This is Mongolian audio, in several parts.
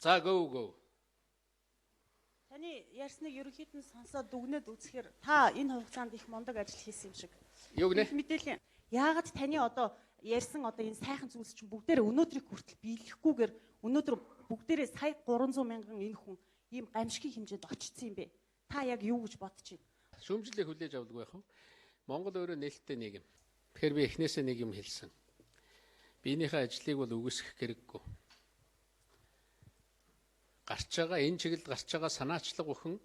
За go. Таны ярьсныг ерөнхийд нь сонсоод дүгнээд үзэхээр та энэ хугацаанд их мундаг ажил хийсэн юм шиг. Юу гэнэ? Мэдээлэл. Яагаад таны одоо ярьсан одоо энэ сайхан зүйлс чинь бүгдээрээ өнөөдрийг хүртэл биелэхгүйгээр өнөөдөр бүгдээрээ сая 300 мянган энэ хүн ийм гамшигын хэмжээнд очсон юм бэ? Та яг юу гэж бодож байна? Шүүмжлэлийг хүлээж авдаг байх уу? Монгол өөрөө нээлттэй нийгэм. Тэгэхээр би эхнээсээ нэг юм хэлсэн. Биенийхээ ажлыг бол үгүйсгэх хэрэггүй. Гарч байгаа энэ чиглэлд гарч байгаа санаачлаг бүхэн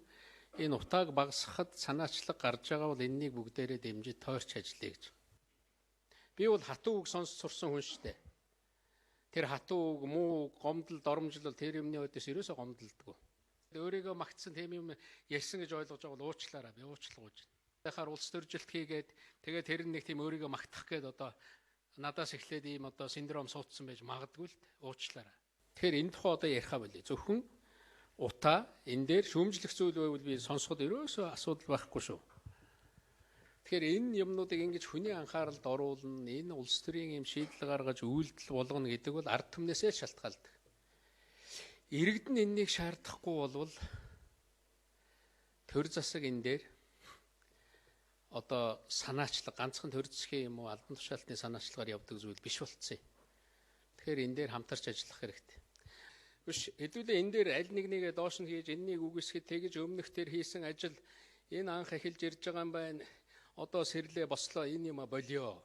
энэ утааг багасгахад санаачлаг гарч байгаа бол энэнийг бүгдээрээ дэмжиж тойрч ажиллая гэж. Би бол хатуу үг сонсч сурсан хүн шүү дээ. Тэр хатуу үг, муу үг, гомдол, доромжил бол тэр юмны өдөөс ерөөсөө гомдолдгүй. Өөрийгөө магтсан тийм юм ярьсан гэж ойлгож байгаа бол уучлаарай, би уучлалгууж байна. Дахиад улс төржилт хийгээд тэгээ тэр нэг тийм өөрийгөө магтах гээд одоо надаас эхлээд ийм одоо синдром суудсан байж магадгүй л уучлаарай. Тэгэхээр энэ тухай одоо яриха болъё. Зөвхөн утаа энэ дээр шүүмжлэх зүйл байвал би сонсоход ерөөсөө асуудал байхгүй шүү. Тэгэхээр энэ юмнуудыг ингэж хүний анхааралд оруулна, энэ улс төрийн юм шийдэл гаргаж үйлдэл болгоно гэдэг бол ард түмнээсээ шалтгаалдаг. Иргэд нь энэнийг шаардахгүй болвол төр засаг энэ дээр одоо санаачлаг ганцхан төр засгийн юм уу албан тушаалтны санаачлагаар явдаг зүйл биш болцсон юм. Тэгэхээр энэ дээр хамтарч ажиллах хэрэгтэй. Биш хэдүүлээ энэ дээр аль нэгнийгээ доош нь хийж энэнийг үгүйсгэхэд тэгэж өмнөх төр хийсэн ажил энэ анх эхэлж ирж байгаа юм байна. Одоо сэрлээ бослоо энэ юм болио.